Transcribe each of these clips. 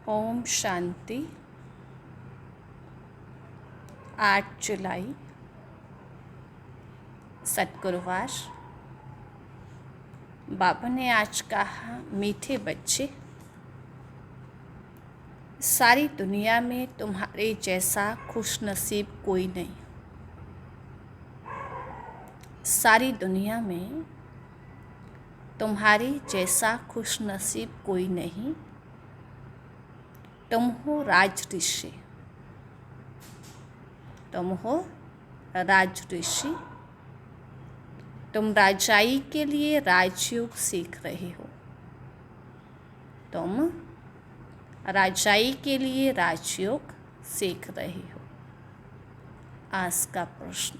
ओम शांति। 8 जुलाई सतगुरुवार। बाबा ने आज कहा, मीठे बच्चे, सारी दुनिया में तुम्हारे जैसा खुशनसीब कोई नहीं। सारी दुनिया में तुम्हारे जैसा खुशनसीब कोई नहीं। तुम हो राज ऋषि। तुम हो राज ऋषि। तुम राजाई के लिए राजयोग सीख रहे हो। तुम राजाई के लिए राजयोग सीख रहे हो। आज का प्रश्न,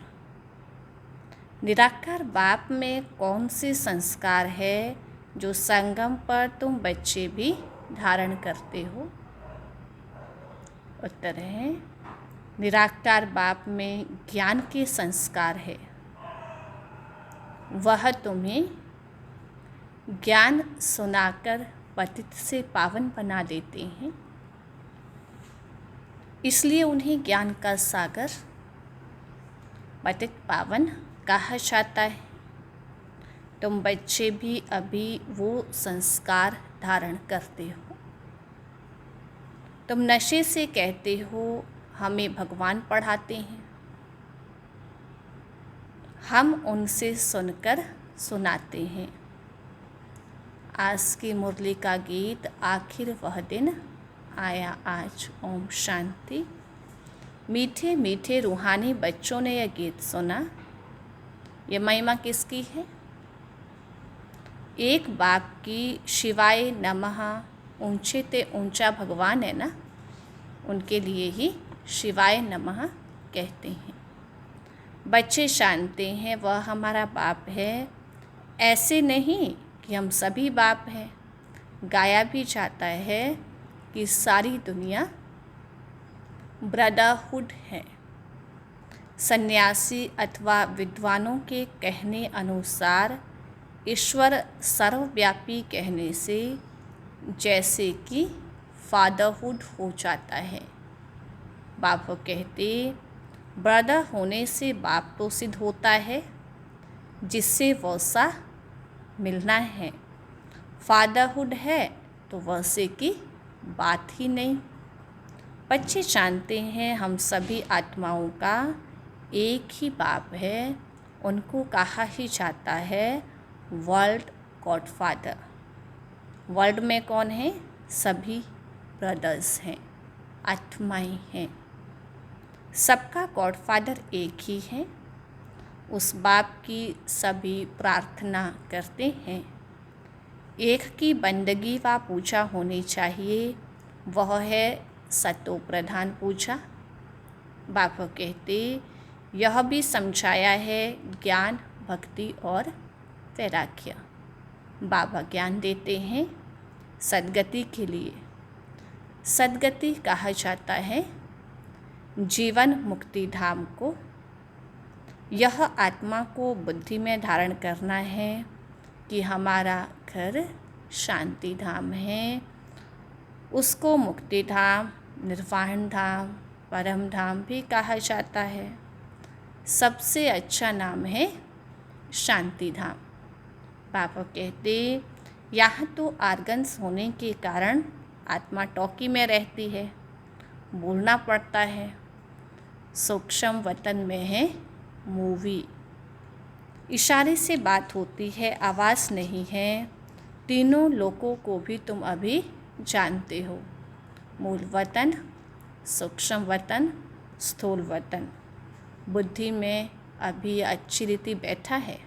निराकार बाप में कौन से संस्कार है जो संगम पर तुम बच्चे भी धारण करते हो? उत्तर है, निराकार बाप में ज्ञान के संस्कार है। वह तुम्हें ज्ञान सुनाकर पतित से पावन बना देते हैं, इसलिए उन्हें ज्ञान का सागर पतित पावन कहा जाता है। तुम बच्चे भी अभी वो संस्कार धारण करते हो। तुम नशे से कहते हो, हमें भगवान पढ़ाते हैं। हम उनसे सुनकर सुनाते हैं। आज की मुरली का गीत, आखिर वह दिन आया आज। ओम शांति। मीठे मीठे रूहानी बच्चों ने यह गीत सुना। ये महिमा किसकी है? एक बाप की शिवाय नमः, ऊंचे ते ऊंचा भगवान है ना, उनके लिए ही शिवाय नमः कहते हैं। बच्चे जानते हैं वह हमारा बाप है। ऐसे नहीं कि हम सभी बाप हैं। गाया भी जाता है कि सारी दुनिया ब्रदरहुड है। सन्यासी अथवा विद्वानों के कहने अनुसार ईश्वर सर्वव्यापी कहने से जैसे कि फादरहुड हो जाता है। बाप कहते, ब्रदर होने से बाप तो सिद्ध होता है, जिससे वैसा मिलना है। फादरहुड है तो वैसे की बात ही नहीं। बच्चे जानते हैं हम सभी आत्माओं का एक ही बाप है। उनको कहा ही जाता है वर्ल्ड गॉडफादर। वर्ल्ड में कौन है? सभी ब्रदर्स हैं, आत्माएं हैं। सबका गॉडफादर एक ही है। उस बाप की सभी प्रार्थना करते हैं। एक की बंदगी व पूजा होनी चाहिए, वह है सतो प्रधान पूजा। बाप कहते, यह भी समझाया है ज्ञान, भक्ति और वैराग्य। बाबा ज्ञान देते हैं सद्गति के लिए। सद्गति कहा जाता है जीवन मुक्ति धाम को। यह आत्मा को बुद्धि में धारण करना है कि हमारा घर शांति धाम है। उसको मुक्ति धाम, निर्वाण धाम, परम धाम भी कहा जाता है। सबसे अच्छा नाम है शांति धाम। बाबा कहते, यहाँ तो आर्गन्स होने के कारण आत्मा टॉकी में रहती है, बोलना पड़ता है। सूक्ष्म वतन में है मूवी, इशारे से बात होती है, आवाज़ नहीं है। तीनों लोगों को भी तुम अभी जानते हो, मूल वतन, सूक्ष्म वतन, स्थूल वतन। बुद्धि में अभी अच्छी रीति बैठा है।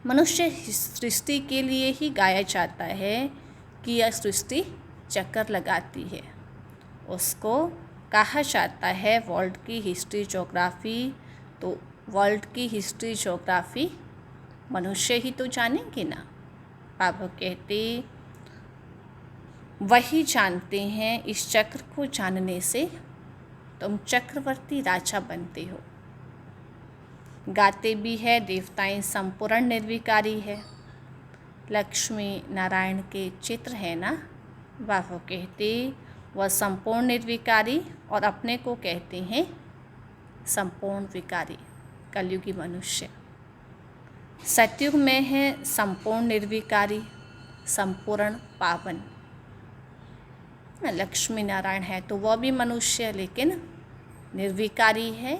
मनुष्य सृष्टि के लिए ही गाया जाता है कि यह सृष्टि चक्कर लगाती है। उसको कहा जाता है वर्ल्ड की हिस्ट्री ज्योग्राफी। तो वर्ल्ड की हिस्ट्री ज्योग्राफी मनुष्य ही तो जानेंगे ना। बाबा कहते, वही जानते हैं। इस चक्र को जानने से तुम चक्रवर्ती राजा बनते हो। गाते भी है, देवताएं संपूर्ण निर्विकारी है। लक्ष्मी नारायण के चित्र है ना, बाबा कहते वह संपूर्ण निर्विकारी और अपने को कहते हैं संपूर्ण विकारी। कलयुगी मनुष्य सतयुग में है संपूर्ण निर्विकारी, संपूर्ण पावन। लक्ष्मी नारायण है तो वह भी मनुष्य लेकिन निर्विकारी है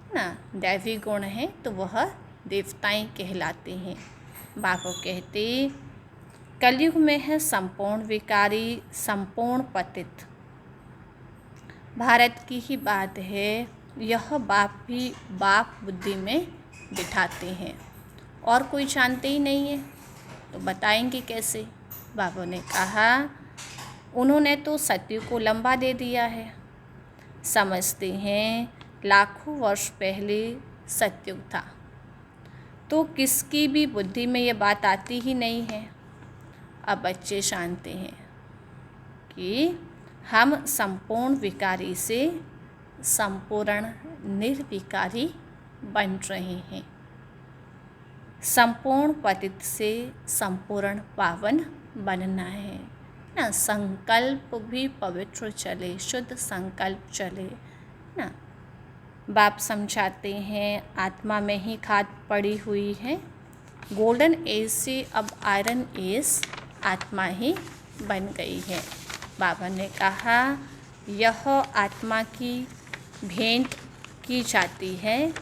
ना, दैवी गुण है तो वह देवताएं कहलाते हैं। बाबा कहते कलयुग में है संपूर्ण विकारी, संपूर्ण पतित। भारत की ही बात है, यह बाप भी बाप बुद्धि में बिठाते हैं और कोई जानते ही नहीं है तो बताएंगे कैसे। बाबा ने कहा उन्होंने तो सतयुग को लंबा दे दिया है। समझते हैं लाखों वर्ष पहले सतयुग था, तो किसकी भी बुद्धि में ये बात आती ही नहीं है। अब बच्चे जानते हैं कि हम संपूर्ण विकारी से संपूर्ण निर्विकारी बन रहे हैं, संपूर्ण पतित से संपूर्ण पावन बनना है ना। संकल्प भी पवित्र चले, शुद्ध संकल्प चले ना। बाप समझाते हैं आत्मा में ही खाद पड़ी हुई है, गोल्डन एज से अब आयरन एज आत्मा ही बन गई है। बाबा ने कहा यह आत्मा की भेंट की जाती है,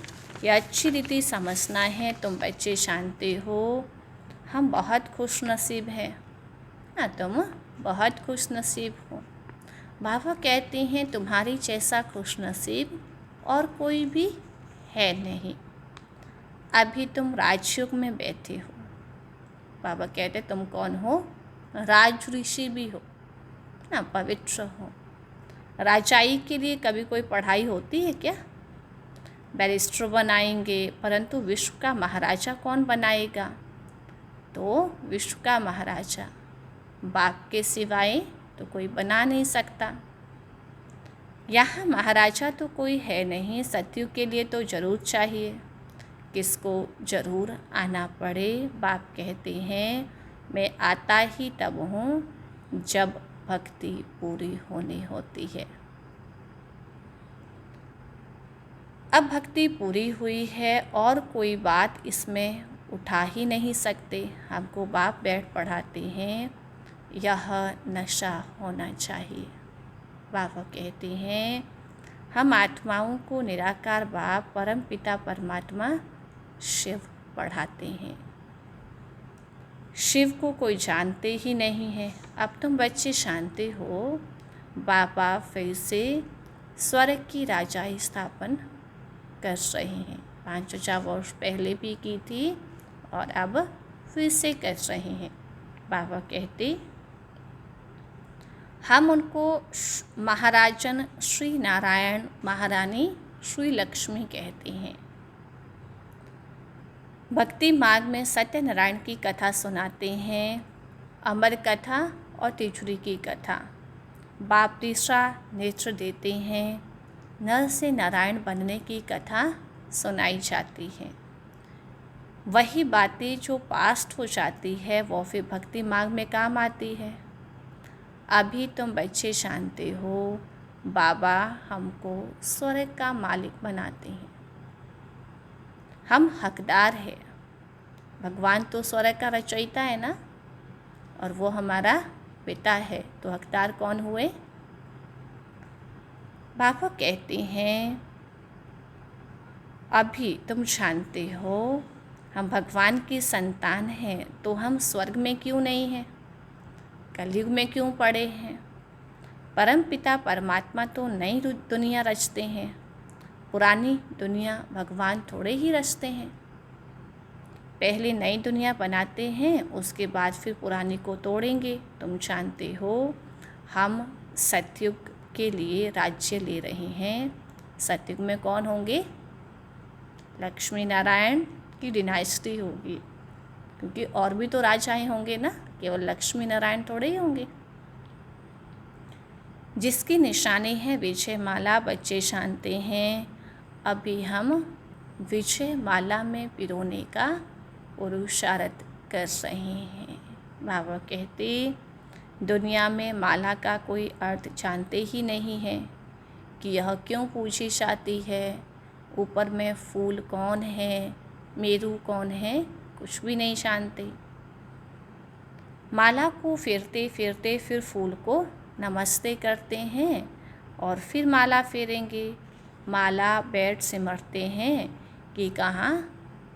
यह अच्छी रीति समझना है। तुम बच्चे जानते हो हम बहुत खुश नसीब हैं ना, तुम बहुत खुश नसीब हो। बाबा कहते हैं तुम्हारी जैसा खुश नसीब और कोई भी है नहीं। अभी तुम राजयुग में बैठे हो। बाबा कहते तुम कौन हो, राज ऋषि भी हो ना, पवित्र हो। राजाई के लिए कभी कोई पढ़ाई होती है क्या? बैरिस्टर बनाएंगे, परंतु विश्व का महाराजा कौन बनाएगा? तो विश्व का महाराजा बाप के सिवाय तो कोई बना नहीं सकता। यहाँ महाराजा तो कोई है नहीं, सतयुग के लिए तो ज़रूर चाहिए, किसको ज़रूर आना पड़े। बाप कहते हैं मैं आता ही तब हूँ जब भक्ति पूरी होनी होती है। अब भक्ति पूरी हुई है और कोई बात इसमें उठा ही नहीं सकते। हमको बाप बैठ पढ़ाते हैं यह नशा होना चाहिए। बाबा कहते हैं हम आत्माओं को निराकार बाप परम पिता परमात्मा शिव पढ़ाते हैं। शिव को कोई जानते ही नहीं है। अब तुम बच्चे जानते हो बाबा फिर से स्वर्ग की राजाई स्थापन कर रहे हैं। 5000 वर्ष पहले भी की थी और अब फिर से कर रहे हैं। बाबा कहते हम उनको महाराजन श्री नारायण, महारानी श्री लक्ष्मी कहते हैं। भक्ति मार्ग में सत्यनारायण की कथा सुनाते हैं, अमर कथा और तिजोरी की कथा। बाप तीसरा नेत्र देते हैं, नर से नारायण बनने की कथा सुनाई जाती है। वही बातें जो पास्ट हो जाती है वो फिर भक्ति मार्ग में काम आती है। अभी तुम बच्चे जानते हो बाबा हमको स्वर्ग का मालिक बनाते हैं, हम हकदार हैं। भगवान तो स्वर्ग का रचयिता है ना, और वो हमारा पिता है, तो हकदार कौन हुए? बाबा कहते हैं अभी तुम जानते हो हम भगवान की संतान हैं, तो हम स्वर्ग में क्यों नहीं हैं, कलयुग में क्यों पड़े हैं? परम पिता परमात्मा तो नई दुनिया रचते हैं, पुरानी दुनिया भगवान थोड़े ही रचते हैं। पहले नई दुनिया बनाते हैं, उसके बाद फिर पुरानी को तोड़ेंगे। तुम जानते हो हम सतयुग के लिए राज्य ले रहे हैं। सतयुग में कौन होंगे? लक्ष्मी नारायण की डिनाइस्टी होगी, क्योंकि और भी तो राजाएं होंगे ना, केवल लक्ष्मी नारायण थोड़े ही होंगे। जिसकी निशानी है विजय माला, बच्चे जानते हैं अभी हम विजय माला में पिरोने का पुरुषार्थ कर रहे हैं। बाबा कहते दुनिया में माला का कोई अर्थ जानते ही नहीं हैं कि यह क्यों पूजी जाती है, ऊपर में फूल कौन है, मेरू कौन है, कुछ भी नहीं जानते। माला को फेरते फेरते फिर फूल को नमस्ते करते हैं और फिर माला फेरेंगे। माला बैठ सिमरते हैं कि कहाँ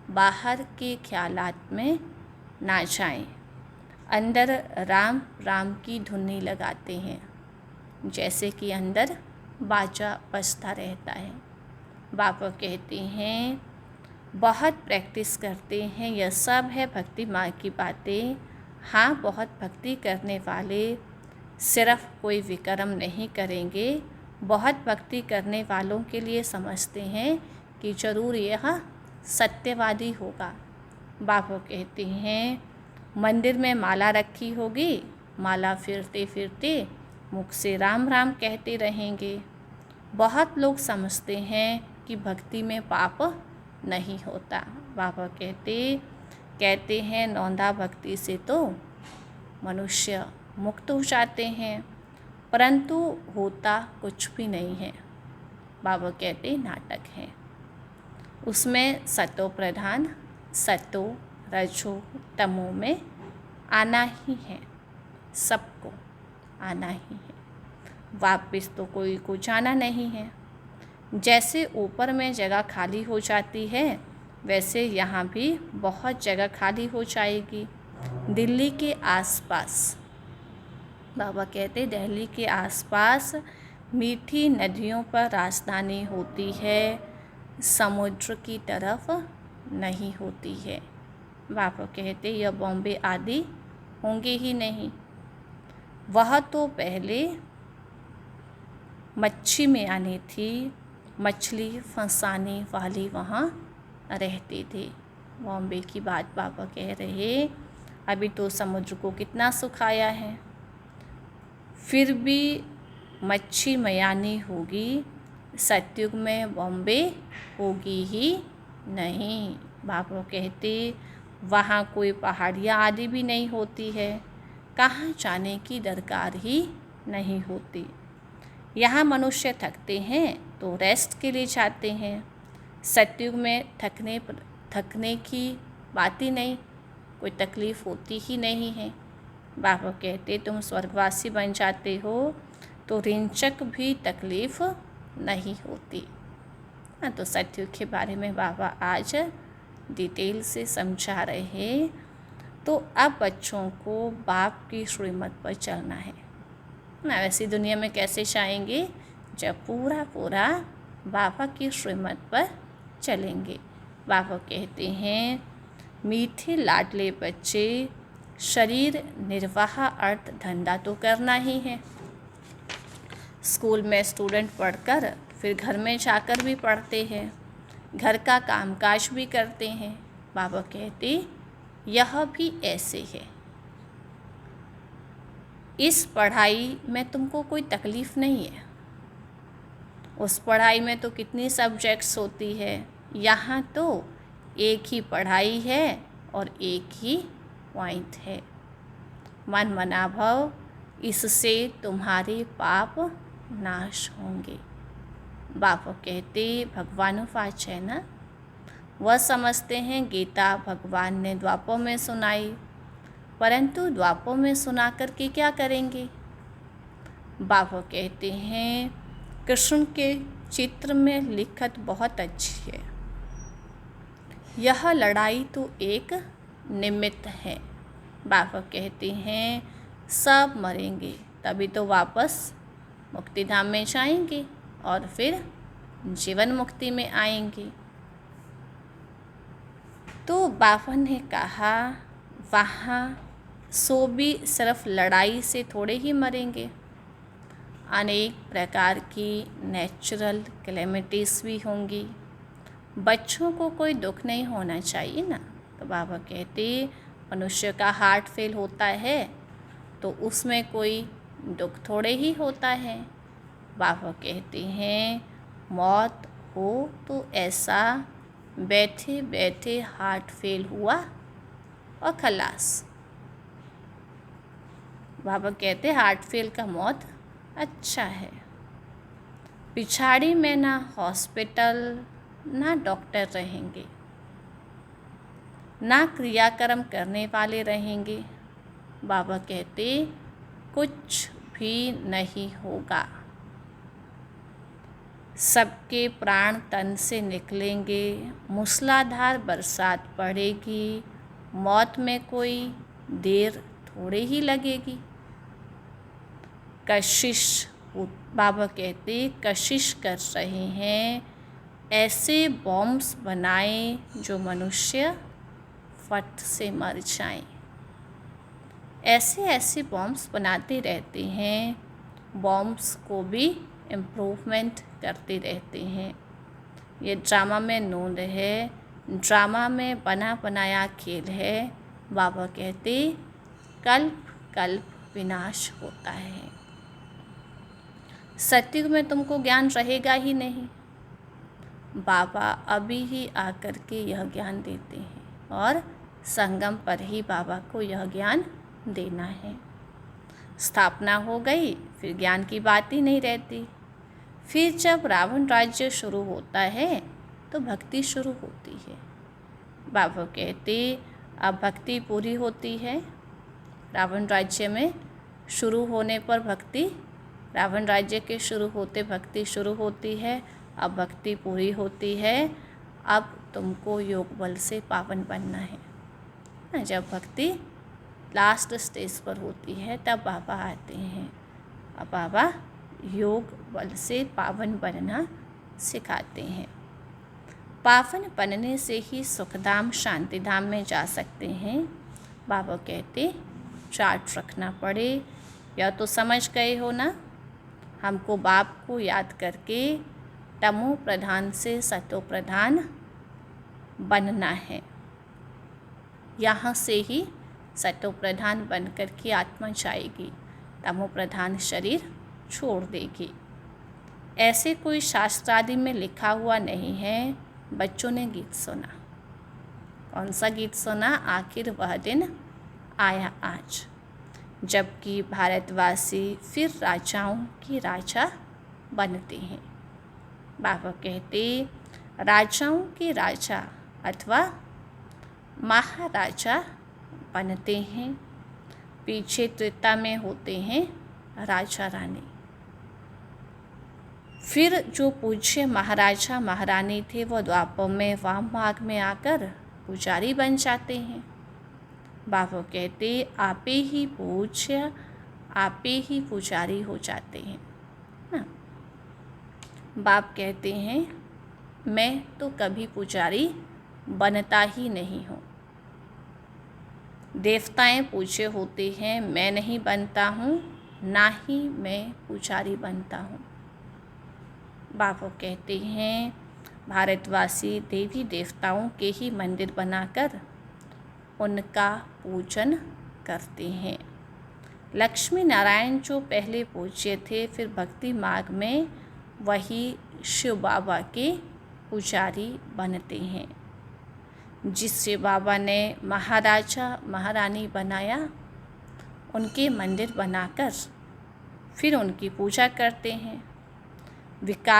बाहर के ख्यालात में ना जाएं। अंदर राम राम की धुनी लगाते हैं, जैसे कि अंदर बाजा बजता रहता है। बाबा कहते हैं बहुत प्रैक्टिस करते हैं, यह सब है भक्ति मार्ग की बातें। हाँ, बहुत भक्ति करने वाले सिर्फ कोई विक्रम नहीं करेंगे, बहुत भक्ति करने वालों के लिए समझते हैं कि ज़रूर यह सत्यवादी होगा। बाबा कहते हैं मंदिर में माला रखी होगी, माला फिरते फिरते मुख से राम राम कहते रहेंगे। बहुत लोग समझते हैं कि भक्ति में पाप नहीं होता। बाबा कहते हैं नौंधा भक्ति से तो मनुष्य मुक्त हो जाते हैं, परंतु होता कुछ भी नहीं है। बाबा कहते नाटक है, उसमें सतो प्रधान, सतो रजो तमो में आना ही है, सबको आना ही है, वापस तो कोई को जाना नहीं है। जैसे ऊपर में जगह खाली हो जाती है, वैसे यहाँ भी बहुत जगह खाली हो जाएगी। दिल्ली के आसपास, बाबा कहते दिल्ली के आसपास मीठी नदियों पर राजधानी होती है, समुद्र की तरफ नहीं होती है। बाबा कहते यह बॉम्बे आदि होंगे ही नहीं। वह तो पहले मच्छी में आनी थी, मछली फंसाने वाली वहाँ रहते थे। बॉम्बे की बात बाबा कह रहे, अभी तो समुद्र को कितना सुखाया है, फिर भी मच्छी मयानी होगी, सतयुग में बॉम्बे होगी ही नहीं। बाबा कहते वहाँ कोई पहाड़ियाँ आदि भी नहीं होती है, कहाँ जाने की दरकार ही नहीं होती। यहाँ मनुष्य थकते हैं तो रेस्ट के लिए जाते हैं। सतयुग में थकने की बात ही नहीं, कोई तकलीफ़ होती ही नहीं है। बाबा कहते तुम स्वर्गवासी बन जाते हो तो रिंचक भी तकलीफ़ नहीं होती। तो सतयुग के बारे में बाबा आज डिटेल से समझा रहे हैं। तो अब बच्चों को बाप की श्रीमत पर चलना है ना। वैसी दुनिया में कैसे जाएंगे, जब पूरा बाबा की श्रीमत पर चलेंगे। बाबा कहते हैं मीठे लाडले बच्चे, शरीर निर्वाह अर्थ धंधा तो करना ही है। स्कूल में स्टूडेंट पढ़कर फिर घर में जाकर भी पढ़ते हैं, घर का कामकाज भी करते हैं। बाबा कहते यह भी ऐसे है। इस पढ़ाई में तुमको कोई तकलीफ़ नहीं है, उस पढ़ाई में तो कितनी सब्जेक्ट्स होती है, यहाँ तो एक ही पढ़ाई है और एक ही पॉइंट है, मन मना भव, इससे तुम्हारे पाप नाश होंगे। बाबा कहते भगवान वाच है ना, वह समझते हैं गीता भगवान ने द्वापर में सुनाई, परंतु द्वापर में सुना कर के क्या करेंगे। बाबा कहते हैं कृष्ण के चित्र में लिखत बहुत अच्छी है, यह लड़ाई तो एक निमित्त है। बाबा कहते हैं सब मरेंगे तभी तो वापस मुक्ति धाम में जाएंगे और फिर जीवन मुक्ति में आएंगे। तो बाबा ने कहा वहाँ सो भी सिर्फ लड़ाई से थोड़े ही मरेंगे, अनेक प्रकार की नेचुरल कैलेमिटीज़ भी होंगी, बच्चों को कोई दुख नहीं होना चाहिए ना। तो बाबा कहते मनुष्य का हार्ट फेल होता है तो उसमें कोई दुख थोड़े ही होता है। बाबा कहते हैं मौत हो तो ऐसा बैठे बैठे हार्ट फेल हुआ और खलास। बाबा कहते हार्ट फेल का मौत अच्छा है। पिछाड़ी में ना हॉस्पिटल ना डॉक्टर रहेंगे, ना क्रियाक्रम करने वाले रहेंगे। बाबा कहते कुछ भी नहीं होगा। सबके प्राण तन से निकलेंगे, मूसलाधार बरसात पड़ेगी, मौत में कोई देर थोड़े ही लगेगी। कशिश, बाबा कहते कशिश कर रहे हैं ऐसे बॉम्ब्स बनाएं जो मनुष्य फट से मर जाएं। ऐसे ऐसे बॉम्ब्स बनाते रहते हैं, बॉम्ब्स को भी इम्प्रूवमेंट करते रहते हैं। ये ड्रामा में नोंद है, ड्रामा में बना बनाया खेल है। बाबा कहते कल्प कल्प विनाश होता है। सत्युग में तुमको ज्ञान रहेगा ही नहीं। बाबा अभी ही आकर के यह ज्ञान देते हैं और संगम पर ही बाबा को यह ज्ञान देना है। स्थापना हो गई, फिर ज्ञान की बात ही नहीं रहती। फिर जब रावण राज्य शुरू होता है तो भक्ति शुरू होती है। बाबा कहते अब भक्ति पूरी होती है। रावण राज्य में शुरू होने पर भक्ति, रावण राज्य के शुरू होते भक्ति शुरू होती है। अब भक्ति पूरी होती है। अब तुमको योग बल से पावन बनना है। जब भक्ति लास्ट स्टेज पर होती है तब बाबा आते हैं। अब बाबा योग बल से पावन बनना सिखाते हैं। पावन बनने से ही सुखधाम शांतिधाम में जा सकते हैं। बाबा कहते चार्ट रखना पड़े, या तो समझ गए हो ना, हमको बाप को याद करके तमो प्रधान से सतो प्रधान बनना है। यहाँ से ही सतो प्रधान बनकर के आत्मा जाएगी, तमो प्रधान शरीर छोड़ देगी। ऐसे कोई शास्त्र आदि में लिखा हुआ नहीं है। बच्चों ने गीत सुना, कौन सा गीत सुना? आखिर वह दिन आया आज, जबकि भारतवासी फिर राजाओं की राजा बनते हैं। बाबा कहते राजाओं के राजा अथवा महाराजा बनते हैं। पीछे त्रेता में होते हैं राजा रानी। फिर जो पूज्य महाराजा महारानी थे वो द्वापर में वाम भाग में आकर पुजारी बन जाते हैं। बाबा कहते आपे ही पूज्य, आपे ही पुजारी हो जाते हैं ना। बाप कहते हैं मैं तो कभी पुजारी बनता ही नहीं हूँ। देवताएं पूज्य होते हैं, मैं नहीं बनता हूँ, ना ही मैं पुजारी बनता हूँ। बाबा कहते हैं भारतवासी देवी देवताओं के ही मंदिर बनाकर उनका पूजन करते हैं। लक्ष्मी नारायण जो पहले पूज्य थे, फिर भक्ति मार्ग में वही शिव बाबा के पुजारी बनते हैं। जिससे बाबा ने महाराजा महारानी बनाया, उनके मंदिर बनाकर फिर उनकी पूजा करते हैं। विकार